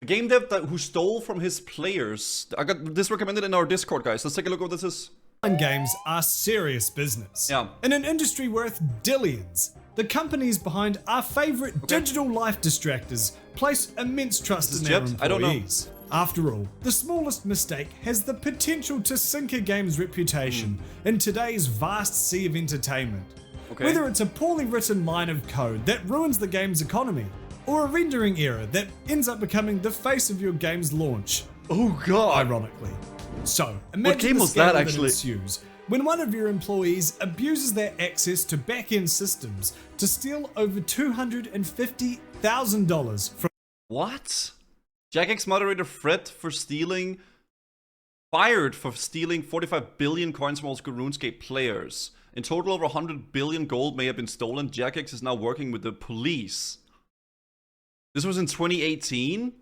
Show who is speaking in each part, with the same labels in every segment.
Speaker 1: game dev who stole from his players. I got this recommended in our Discord, guys. Let's take a look at what this is.
Speaker 2: Online games are serious business.
Speaker 1: Yeah.
Speaker 2: In an industry worth billions, the companies behind our favorite digital life distractors place immense trust in their employees.
Speaker 1: I don't know.
Speaker 2: After all, the smallest mistake has the potential to sink a game's reputation in today's vast sea of entertainment.
Speaker 1: Okay.
Speaker 2: Whether it's a poorly written line of code that ruins the game's economy, or a rendering error that ends up becoming the face of your game's launch.
Speaker 1: Oh god.
Speaker 2: Ironically. So, imagine the
Speaker 1: was
Speaker 2: scandal
Speaker 1: that, actually?
Speaker 2: ensues when one of your employees abuses their access to back-end systems to steal over $250,000 from...
Speaker 1: What? Jagex moderator fired for stealing 45 billion coins from all RuneScape players. In total, over 100 billion gold may have been stolen. Jagex is now working with the police. This was in 2018?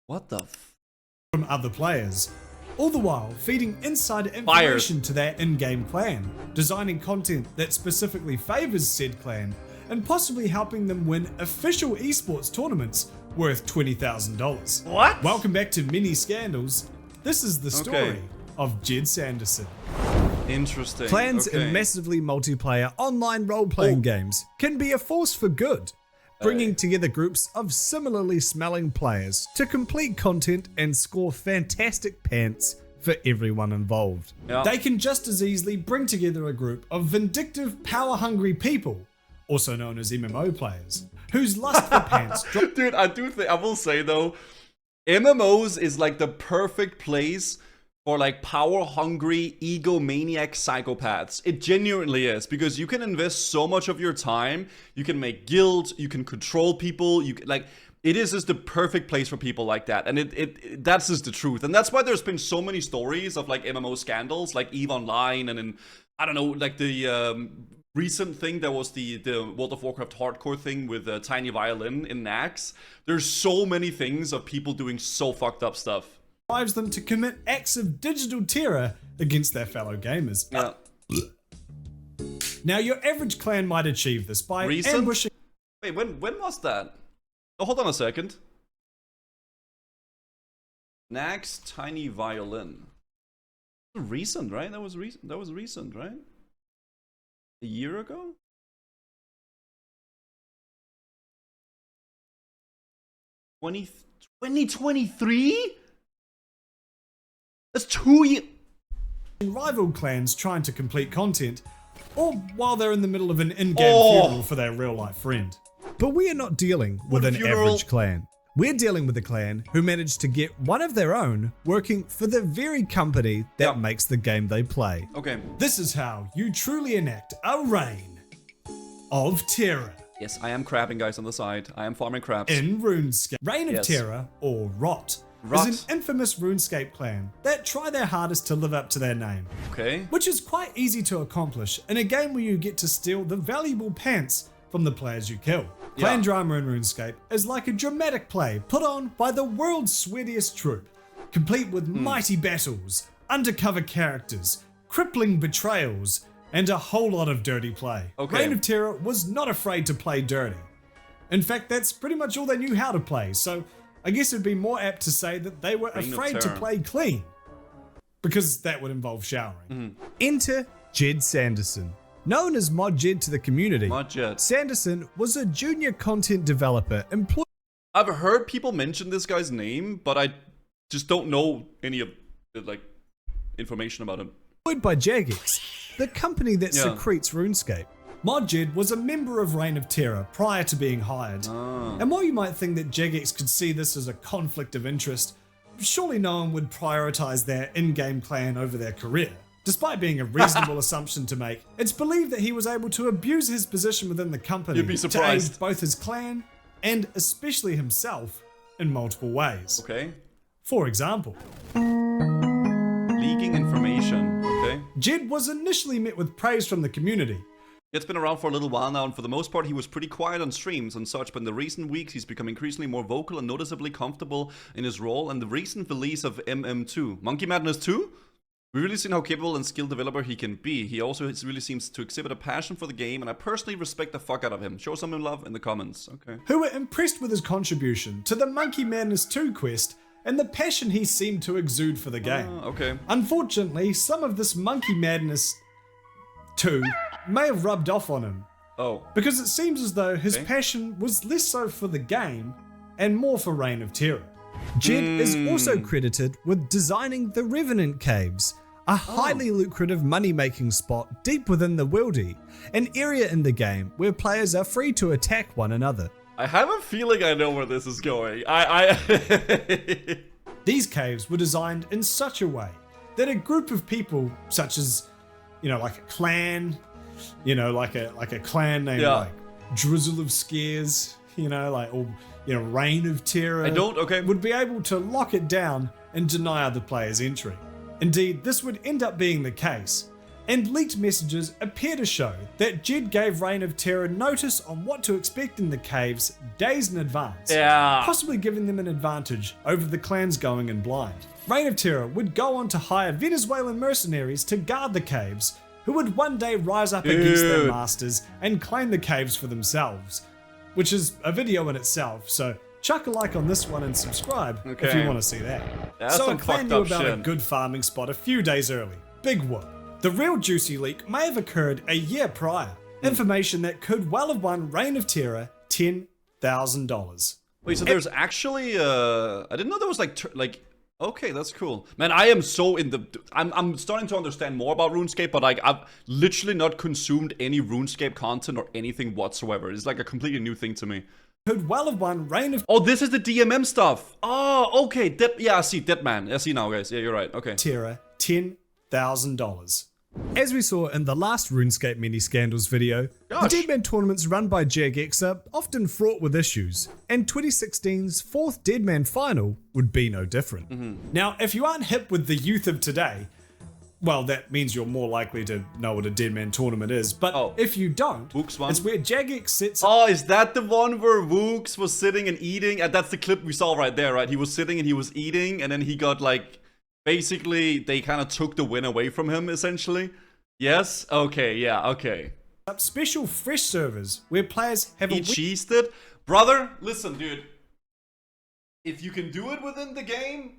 Speaker 1: What the
Speaker 2: from other players, all the while feeding insider information to their in-game clan, designing content that specifically favors said clan, and possibly helping them win official esports tournaments worth $20,000.
Speaker 1: What?
Speaker 2: Welcome back to Mini Scandals. This is the story of Jed Sanderson.
Speaker 1: Interesting.
Speaker 2: Clans in massively multiplayer online role-playing games can be a force for good, bringing together groups of similarly smelling players to complete content and score fantastic pants for everyone involved.
Speaker 1: Yeah.
Speaker 2: They can just as easily bring together a group of vindictive, power-hungry people, also known as MMO players, whose lust for pants...
Speaker 1: Dude, I will say though, MMOs is like the perfect place for like power-hungry, egomaniac psychopaths. It genuinely is, because you can invest so much of your time, you can make guilds, you can control people, it is just the perfect place for people like that, and that's just the truth. And that's why there's been so many stories of like MMO scandals, like EVE Online, and then, I don't know, like the recent thing that was the World of Warcraft hardcore thing with Tiny Violin in Nax. There's so many things of people doing so fucked up stuff.
Speaker 2: Drives them to commit acts of digital terror against their fellow gamers.
Speaker 1: Yeah.
Speaker 2: Now, your average clan might achieve this by ambushing...
Speaker 1: Wait, when was that? Oh, hold on a second. Nax Tiny Violin. Recent, right? That was recent, right? A year ago? – 2023? That's 2 years.
Speaker 2: Rival clans trying to complete content, or while they're in the middle of an in-game funeral for their real-life friend. But we are not dealing with an average clan. We're dealing with a clan who managed to get one of their own working for the very company that makes the game they play.
Speaker 1: Okay.
Speaker 2: This is how you truly enact a reign of terror.
Speaker 1: Yes, I am crabbing, guys, on the side. I am farming crabs.
Speaker 2: In RuneScape, Reign of Terror, or ROT, is an infamous RuneScape clan that try their hardest to live up to their name.
Speaker 1: Okay.
Speaker 2: Which is quite easy to accomplish in a game where you get to steal the valuable pants from the players you kill. Clan drama in RuneScape is like a dramatic play put on by the world's sweatiest troupe, complete with mighty battles, undercover characters, crippling betrayals, and a whole lot of dirty play. Reign of Terror was not afraid to play dirty. In fact, that's pretty much all they knew how to play, so I guess it'd be more apt to say that they were afraid to play clean, because that would involve showering. Enter Jed Sanderson. Known as Mod Jed to the community,
Speaker 1: Mod Jed.
Speaker 2: Sanderson was a junior content developer employed...
Speaker 1: I've heard people mention this guy's name, but I just don't know any of the, like, information about him.
Speaker 2: ...employed by Jagex, the company that secretes RuneScape. Mod Jed was a member of Reign of Terror prior to being hired. And while you might think that Jagex could see this as a conflict of interest, surely no one would prioritize their in-game clan over their career. Despite being a reasonable assumption to make, it's believed that he was able to abuse his position within the company to aid both his clan and especially himself in multiple ways.
Speaker 1: Okay.
Speaker 2: For example,
Speaker 1: leaking information. Okay.
Speaker 2: Jed was initially met with praise from the community.
Speaker 1: It's been around for a little while now, and for the most part he was pretty quiet on streams and such, but in the recent weeks he's become increasingly more vocal and noticeably comfortable in his role, and the recent release of MM2. Monkey Madness 2? We've really seen how capable and skilled developer he can be. He also really seems to exhibit a passion for the game, and I personally respect the fuck out of him. Show some love in the comments. Okay.
Speaker 2: Who were impressed with his contribution to the Monkey Madness 2 quest and the passion he seemed to exude for the game.
Speaker 1: Okay.
Speaker 2: Unfortunately, some of this Monkey Madness 2 may have rubbed off on him.
Speaker 1: Oh.
Speaker 2: Because it seems as though his passion was less so for the game and more for Reign of Terror. Jed is also credited with designing the Revenant Caves, a highly lucrative money-making spot deep within the Wildy, an area in the game where players are free to attack one another.
Speaker 1: I have a feeling I know where this is going.
Speaker 2: These caves were designed in such a way that a group of people, such as, like a clan, like a clan named like Drizzle of Scares, Reign of Terror, would be able to lock it down and deny other players entry. Indeed, this would end up being the case, and leaked messages appear to show that Jed gave Reign of Terror notice on what to expect in the caves days in advance, possibly giving them an advantage over the clans going in blind. Reign of Terror would go on to hire Venezuelan mercenaries to guard the caves, who would one day rise up against their masters and claim the caves for themselves, which is a video in itself, so chuck a like on this one and subscribe if you want to see that. So a clan knew about a good farming spot a few days early. Big whoop. The real juicy leak may have occurred a year prior. Information that could well have won Reign of Terror $10,000.
Speaker 1: Wait, so there's actually I didn't know there was okay, that's cool. Man, I am so in the I'm starting to understand more about RuneScape, but I've literally not consumed any RuneScape content or anything whatsoever. It's like a completely new thing to me.
Speaker 2: Could well have won Reign of
Speaker 1: this is the DMM stuff. Oh, okay. I see. Deadman. I see now, guys. Yeah, you're right. Okay.
Speaker 2: Terror, $10,000. As we saw in the last RuneScape mini scandals video, the Deadman tournaments run by Jagex are often fraught with issues, and 2016's 4th Deadman final would be no different. Now, if you aren't hip with the youth of today, well, that means you're more likely to know what a Deadman tournament is, but if you don't, it's where Jagex sits...
Speaker 1: is that the one where Wooks was sitting and eating? And that's the clip we saw right there, right? He was sitting and he was eating, and then he got basically, they kind of took the win away from him, essentially. Yes? Okay, yeah, okay.
Speaker 2: Special fresh servers where players have
Speaker 1: he cheesed it? Brother, listen, dude. If you can do it within the game,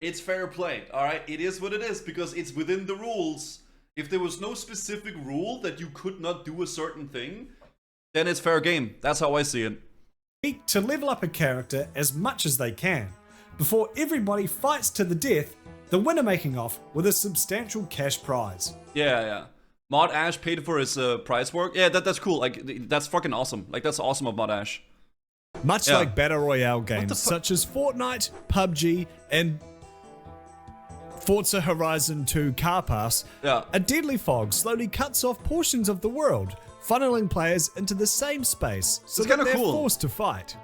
Speaker 1: it's fair play, alright? It is what it is, because it's within the rules. If there was no specific rule that you could not do a certain thing, then it's fair game. That's how I see it.
Speaker 2: To level up a character as much as they can, before everybody fights to the death, the winner making off with a substantial cash prize.
Speaker 1: Yeah. Mod Ash paid for his prize work. Yeah, that's cool. That's fucking awesome. That's awesome of Mod Ash.
Speaker 2: Much like Battle Royale games such as Fortnite, PUBG, and Forza Horizon 2 Car Pass, a deadly fog slowly cuts off portions of the world, funneling players into the same space so that they're forced to fight.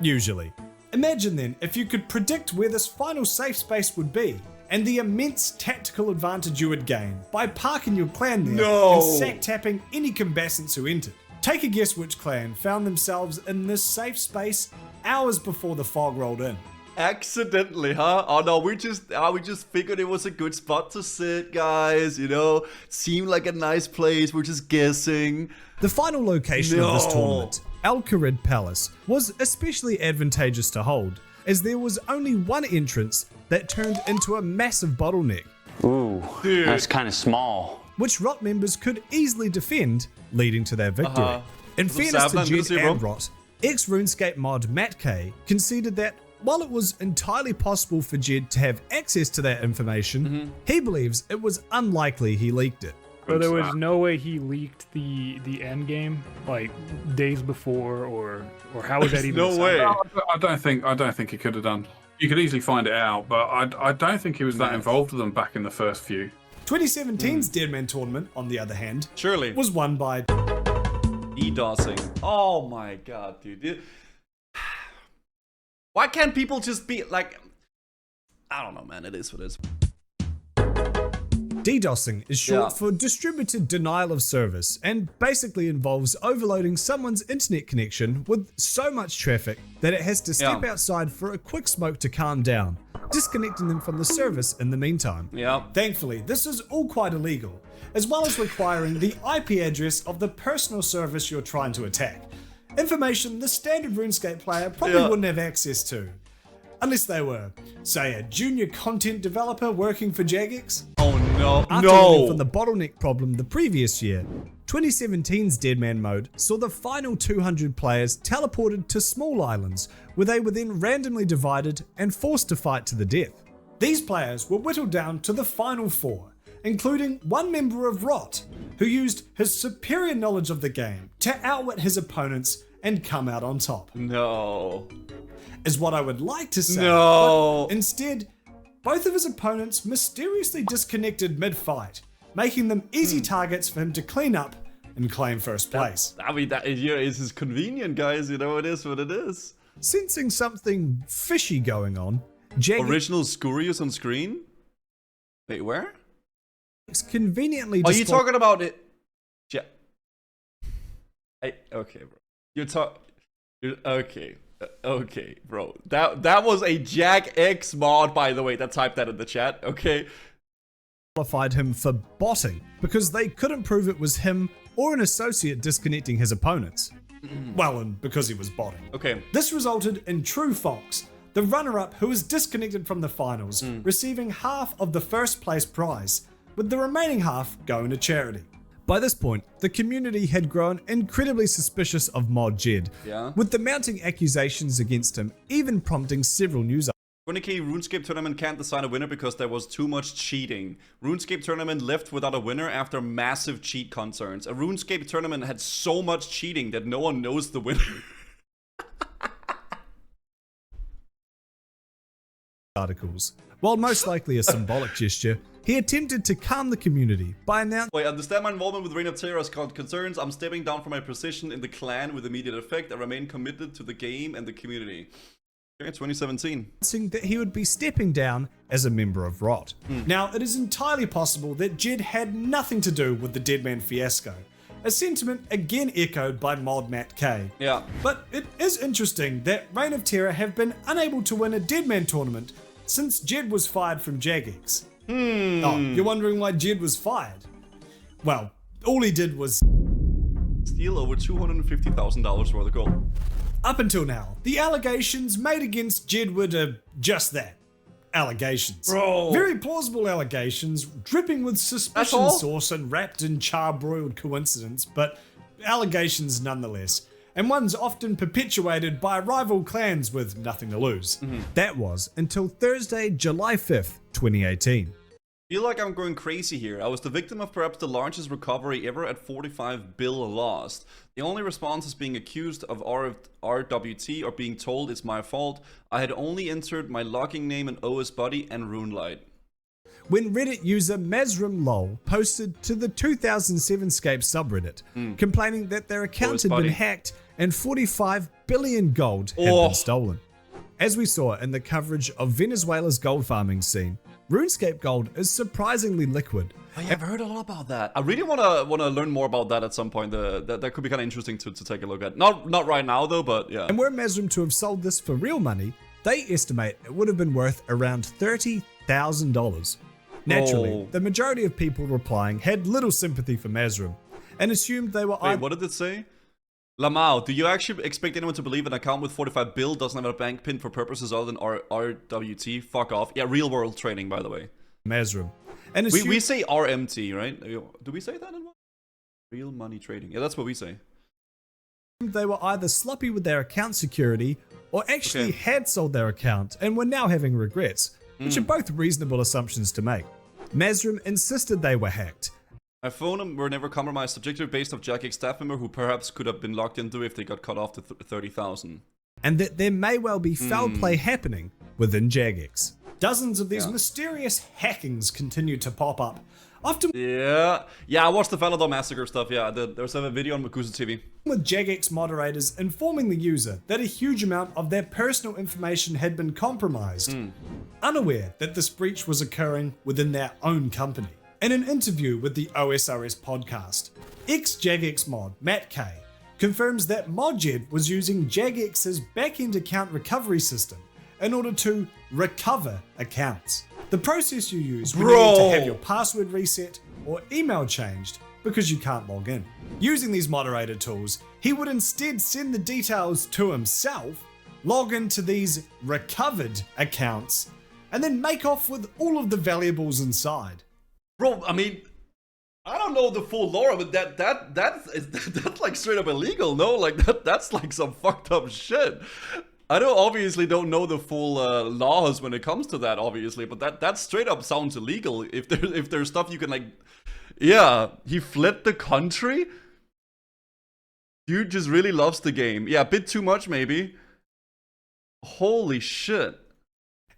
Speaker 2: Usually. Imagine then if you could predict where this final safe space would be, and the immense tactical advantage you would gain by parking your clan there and sack-tapping any combatants who entered. Take a guess which clan found themselves in this safe space hours before the fog rolled in.
Speaker 1: Accidentally, huh? Oh no, we just figured it was a good spot to sit, guys, Seemed like a nice place, we're just guessing.
Speaker 2: The final location of this tournament, Al Kharid Palace, was especially advantageous to hold, as there was only one entrance that turned into a massive bottleneck.
Speaker 3: Ooh, that's kind of small.
Speaker 2: Which Rot members could easily defend, leading to their victory. In fairness to Jed and Rot, ex-RuneScape mod Matt K conceded that while it was entirely possible for Jed to have access to that information, he believes it was unlikely he leaked it.
Speaker 4: But there was no way he leaked the end game days before, or how was that even?
Speaker 1: No way.
Speaker 5: No, I don't think he could have done. You could easily find it out, but I don't think he was that involved with them back in the first few.
Speaker 2: 2017's Deadman tournament, on the other hand, was won by
Speaker 1: DDoSing. Oh my god, dude. Why can't people just be I don't know, man. It is what it is.
Speaker 2: DDoSing is short for distributed denial of service, and basically involves overloading someone's internet connection with so much traffic that it has to step outside for a quick smoke to calm down, disconnecting them from the service in the meantime.
Speaker 1: Yeah.
Speaker 2: Thankfully, this is all quite illegal, as well as requiring the IP address of the personal service you're trying to attack. Information the standard RuneScape player probably wouldn't have access to. Unless they were, say, a junior content developer working for Jagex.
Speaker 1: Oh no,
Speaker 2: After learning from the bottleneck problem the previous year, 2017's Deadman mode saw the final 200 players teleported to small islands, where they were then randomly divided and forced to fight to the death. These players were whittled down to the final 4, including one member of Rot, who used his superior knowledge of the game to outwit his opponents and come out on top.
Speaker 1: No.
Speaker 2: Is what I would like to say.
Speaker 1: No.
Speaker 2: But instead, both of his opponents mysteriously disconnected mid-fight, making them easy targets for him to clean up and claim first place.
Speaker 1: I mean, that is convenient, guys. You know, it is what it is.
Speaker 2: Sensing something fishy going on, Jagex
Speaker 1: Original Scurious on screen? Wait, where?
Speaker 2: conveniently
Speaker 1: Are you talking about it? Yeah. Okay, bro. Okay. Okay, bro. That was a Jagex mod, by the way, that typed that in the chat. Okay.
Speaker 2: qualified him for botting because they couldn't prove it was him or an associate disconnecting his opponents. Well, and because he was botting.
Speaker 1: Okay.
Speaker 2: This resulted in True Fox, the runner-up who was disconnected from the finals, receiving half of the first place prize, with the remaining half going to charity. By this point, the community had grown incredibly suspicious of Mod Jed, with the mounting accusations against him even prompting several news
Speaker 1: 20k RuneScape tournament can't decide a winner because there was too much cheating. RuneScape tournament left without a winner after massive cheat concerns. A RuneScape tournament had so much cheating that no one knows the winner.
Speaker 2: articles. While most likely a symbolic gesture, he attempted to calm the community by announcing
Speaker 1: Wait, understand my involvement with Reign of Terror's concerns. I'm stepping down from my position in the clan with immediate effect. I remain committed to the game and the community. Okay, 2017.
Speaker 2: that he would be stepping down as a member of Rot. Now, it is entirely possible that Jed had nothing to do with the Deadman fiasco, a sentiment again echoed by Mod Matt K.
Speaker 1: Yeah.
Speaker 2: But it is interesting that Reign of Terror have been unable to win a Deadman tournament since Jed was fired from Jagex. Oh, you're wondering why Jed was fired? Well, all he did was
Speaker 1: Steal over $250,000 worth of gold.
Speaker 2: up until now, the allegations made against Jed were just that. Allegations.
Speaker 1: Bro.
Speaker 2: Very plausible allegations, dripping with suspicion
Speaker 1: all?
Speaker 2: sauce and wrapped in charbroiled coincidence, but allegations nonetheless. And ones often perpetuated by rival clans with nothing to lose. That was until Thursday, July 5th, 2018.
Speaker 1: I feel like I'm going crazy here. I was the victim of perhaps the largest recovery ever at 45 bill lost. The only response is being accused of RWT or being told it's my fault. I had only entered my logging name and OS buddy and RuneLight.
Speaker 2: When Reddit user MazrimLol posted to the 2007 Scape subreddit, complaining that their account had been hacked and 45 billion gold had been stolen. As we saw in the coverage of Venezuela's gold farming scene, RuneScape gold is surprisingly liquid.
Speaker 1: Oh, yeah, I've heard a lot about that. I really wanna learn more about that at some point. That could be kind of interesting to take a look at. Not right now though, but yeah.
Speaker 2: And were Mazrim to have sold this for real money, they estimate it would have been worth around $30,000. Naturally, the majority of people replying had little sympathy for Mazrim and assumed they were
Speaker 1: Wait, what did it say? Lamau, do you actually expect anyone to believe an account with 45 bill doesn't have a bank pin for purposes other than RWT? Fuck off. Yeah, real world trading, by the way.
Speaker 2: Mazrim. And
Speaker 1: we say RMT, right? Do we say that in what? Real money trading. Yeah, that's what we say.
Speaker 2: They were either sloppy with their account security or actually had sold their account and were now having regrets, which are both reasonable assumptions to make. Mazrim insisted they were hacked.
Speaker 1: My phone were never compromised, subjective based off Jagex staff member who perhaps could have been locked into if they got cut off to 30,000.
Speaker 2: And that there may well be foul play happening within Jagex. Dozens of these mysterious hackings continue to pop up. Often
Speaker 1: Yeah, I watched the Valador Massacre stuff, yeah. There's a video on GuzuTV.
Speaker 2: with Jagex moderators informing the user that a huge amount of their personal information had been compromised, unaware that this breach was occurring within their own company. In an interview with the OSRS podcast, ex-Jagex mod Matt K confirms that Mod Jed was using Jagex's back-end account recovery system in order to recover accounts. The process you use when you need to have your password reset or email changed because you can't log in. Using these moderator tools, he would instead send the details to himself, log into these recovered accounts, and then make off with all of the valuables inside.
Speaker 1: Bro, I mean, I don't know the full lore, but that's like straight up illegal, no? Like that's like some fucked up shit. I obviously don't know the full laws when it comes to that, obviously, but that straight up sounds illegal. If there's stuff you can like, yeah, he fled the country. Dude just really loves the game. Yeah, a bit too much maybe. Holy shit.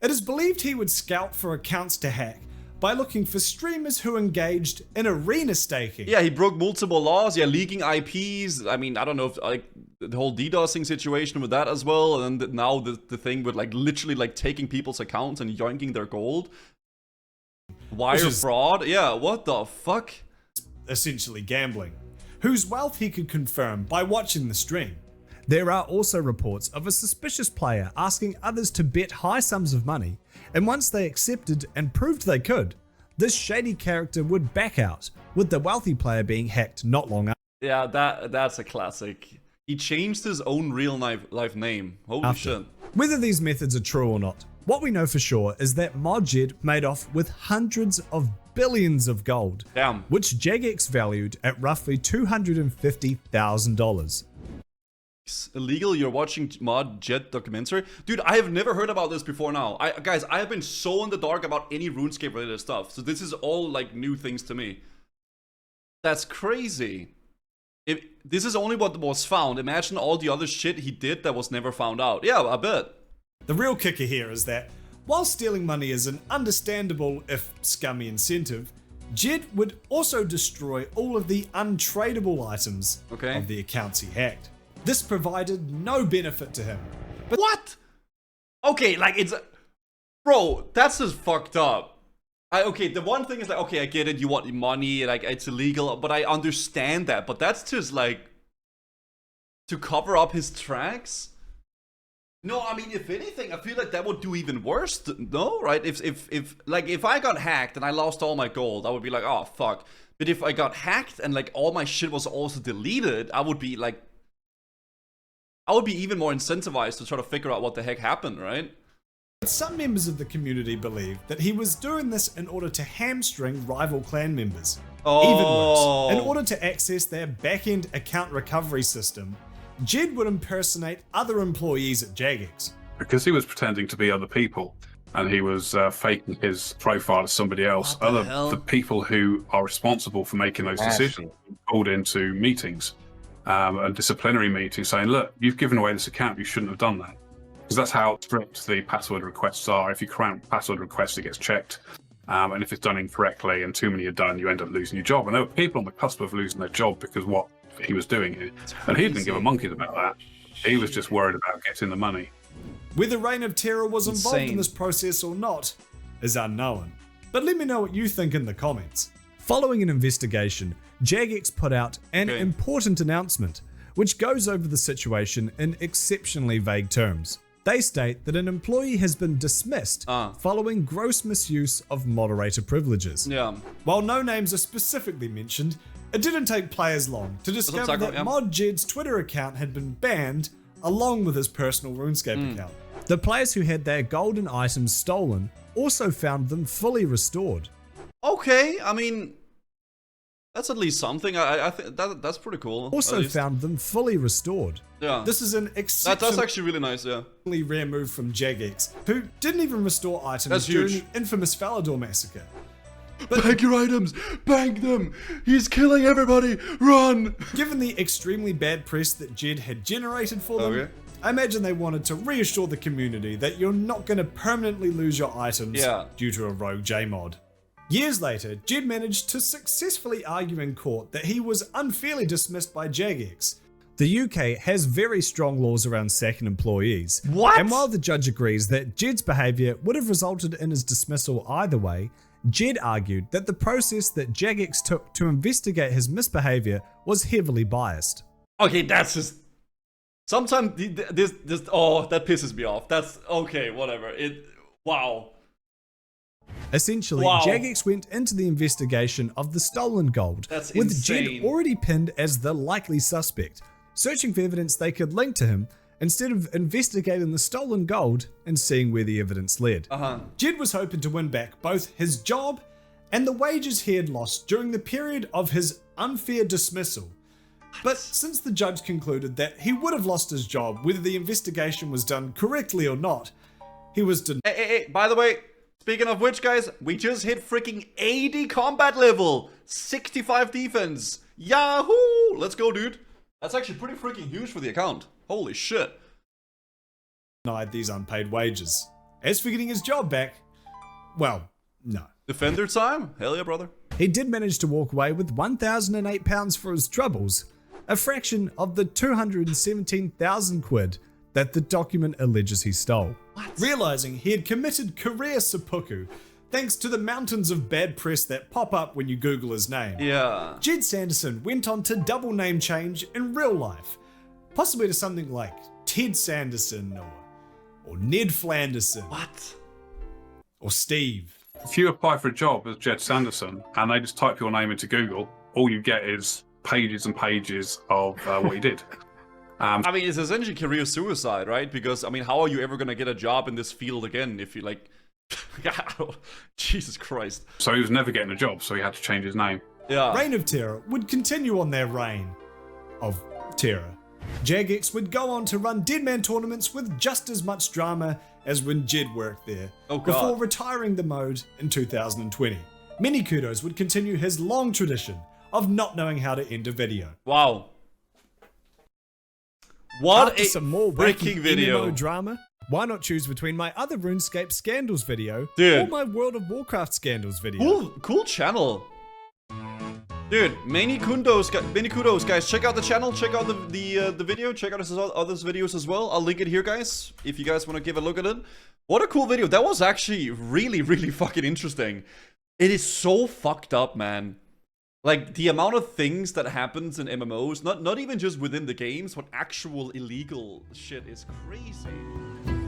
Speaker 2: It is believed he would scout for accounts to hack by looking for streamers who engaged in arena staking.
Speaker 1: Yeah, he broke multiple laws. Yeah, leaking IPs. I mean, I don't know if like the whole DDoSing situation with that as well, and then now the thing with like literally like taking people's accounts and yoinking their gold. Wire fraud. Yeah, what the fuck?
Speaker 2: Essentially gambling, whose wealth he could confirm by watching the stream. There are also reports of a suspicious player asking others to bet high sums of money, and once they accepted and proved they could, this shady character would back out, with the wealthy player being hacked not long after.
Speaker 1: Yeah, that's a classic. He changed his own real life name. Holy shit.
Speaker 2: Whether these methods are true or not, what we know for sure is that Mod Jed made off with hundreds of billions of gold,
Speaker 1: damn,
Speaker 2: which Jagex valued at roughly $250,000.
Speaker 1: Illegal, you're watching Mod Jed documentary? Dude, I have never heard about this before now. Guys, I have been so in the dark about any RuneScape related stuff, so this is all like new things to me. That's crazy. If this is only what was found, imagine all the other shit he did that was never found out. Yeah, I bet.
Speaker 2: The real kicker here is that, while stealing money is an understandable, if scummy incentive, Jed would also destroy all of the untradeable items of the accounts he hacked. This provided no benefit to him. But
Speaker 1: what? Okay, like it's... Bro, that's just fucked up. Okay, the one thing is like, okay, I get it, you want money, like it's illegal, but I understand that. But that's just like... to cover up his tracks? No, I mean, if anything, I feel like that would do even worse, no? Right? If I got hacked and I lost all my gold, I would be like, oh, fuck. But if I got hacked and like all my shit was also deleted, I would be like... I would be even more incentivized to try to figure out what the heck happened, right?
Speaker 2: Some members of the community believe that he was doing this in order to hamstring rival clan members. Even worse, in order to access their back-end account recovery system, Jed would impersonate other employees at Jagex.
Speaker 5: Because he was pretending to be other people, and he was faking his profile as somebody else. The people who are responsible for making those decisions called into meetings. A disciplinary meeting saying, look, you've given away this account, you shouldn't have done that. Because that's how strict the password requests are. If you grant password requests, it gets checked. And if it's done incorrectly and too many are done, you end up losing your job. And there were people on the cusp of losing their job because what he was doing. And he didn't give a monkey's about that. He was just worried about getting the money.
Speaker 2: Whether Reign of Terror was involved in this process or not is unknown. But let me know what you think in the comments. Following an investigation, Jagex put out an important announcement, which goes over the situation in exceptionally vague terms. They state that an employee has been dismissed following gross misuse of moderator privileges. While no names are specifically mentioned, it didn't take players long to discover that Mod Jed's Twitter account had been banned along with his personal RuneScape account. The players who had their golden items stolen also found them fully restored.
Speaker 1: Okay, I mean, that's at least something. I think that's pretty cool.
Speaker 2: Also found them fully restored.
Speaker 1: Yeah.
Speaker 2: This is an exceptionally
Speaker 1: that's actually really nice, yeah.
Speaker 2: Rare move from Jagex, who didn't even restore items during the infamous Falador massacre.
Speaker 1: But bank your items! Bank them! He's killing everybody! Run! Given
Speaker 2: the extremely bad press that Jed had generated for them, I imagine they wanted to reassure the community that you're not going to permanently lose your items due to a rogue J-mod. Years later, Jed managed to successfully argue in court that he was unfairly dismissed by Jagex. The UK has very strong laws around sacking employees. And while the judge agrees that Jed's behaviour would have resulted in his dismissal either way, Jed argued that the process that Jagex took to investigate his misbehaviour was heavily biased.
Speaker 1: Okay, that's just... Sometimes this oh, that pisses me off. That's okay, whatever. Wow.
Speaker 2: Essentially,
Speaker 1: Wow.
Speaker 2: Jagex went into the investigation of the stolen gold,
Speaker 1: That's
Speaker 2: with
Speaker 1: insane.
Speaker 2: Jed already pinned as the likely suspect, searching for evidence they could link to him instead of investigating the stolen gold and seeing where the evidence led. Jed was hoping to win back both his job and the wages he had lost during the period of his unfair dismissal. But since the judge concluded that he would have lost his job whether the investigation was done correctly or not, he was denied.
Speaker 1: Hey, by the way, speaking of which, guys, we just hit freaking 80 combat level, 65 defense. Yahoo! Let's go, dude. That's actually pretty freaking huge for the account. Holy shit.
Speaker 2: These unpaid wages. As for getting his job back, well, no.
Speaker 1: Defender time? Hell yeah, brother.
Speaker 2: He did manage to walk away with £1,008 for his troubles, a fraction of the 217,000 quid that the document alleges he stole. Realizing he had committed career seppuku thanks to the mountains of bad press that pop up when you Google his name.
Speaker 1: Yeah.
Speaker 2: Jed Sanderson went on to double name change in real life, possibly to something like Ted Sanderson or Ned Flanderson.
Speaker 1: What?
Speaker 2: Or Steve.
Speaker 5: If you apply for a job as Jed Sanderson and they just type your name into Google, all you get is pages and pages of what he did.
Speaker 1: I mean, it's essentially career suicide, right? Because, I mean, how are you ever going to get a job in this field again if you, like... Jesus Christ.
Speaker 5: So he was never getting a job, so he had to change his name.
Speaker 1: Yeah.
Speaker 2: Reign of Terror would continue on their reign of terror. Jagex would go on to run Deadman tournaments with just as much drama as when Jed worked there, before retiring the mode in 2020. Many kudos would continue his long tradition of not knowing how to end a video.
Speaker 1: Wow. What
Speaker 2: After
Speaker 1: a
Speaker 2: some more
Speaker 1: freaking
Speaker 2: wacky
Speaker 1: video.
Speaker 2: MMO drama, why not choose between my other RuneScape scandals video
Speaker 1: Dude.
Speaker 2: or my World of Warcraft scandals video?
Speaker 1: Cool channel. Dude, many kudos, guys. Check out the channel, check out the video, check out his other videos as well. I'll link it here, guys, if you guys want to give a look at it. What a cool video. That was actually really, really fucking interesting. It is so fucked up, man. Like, the amount of things that happens in MMOs, not even just within the games, but actual illegal shit is crazy.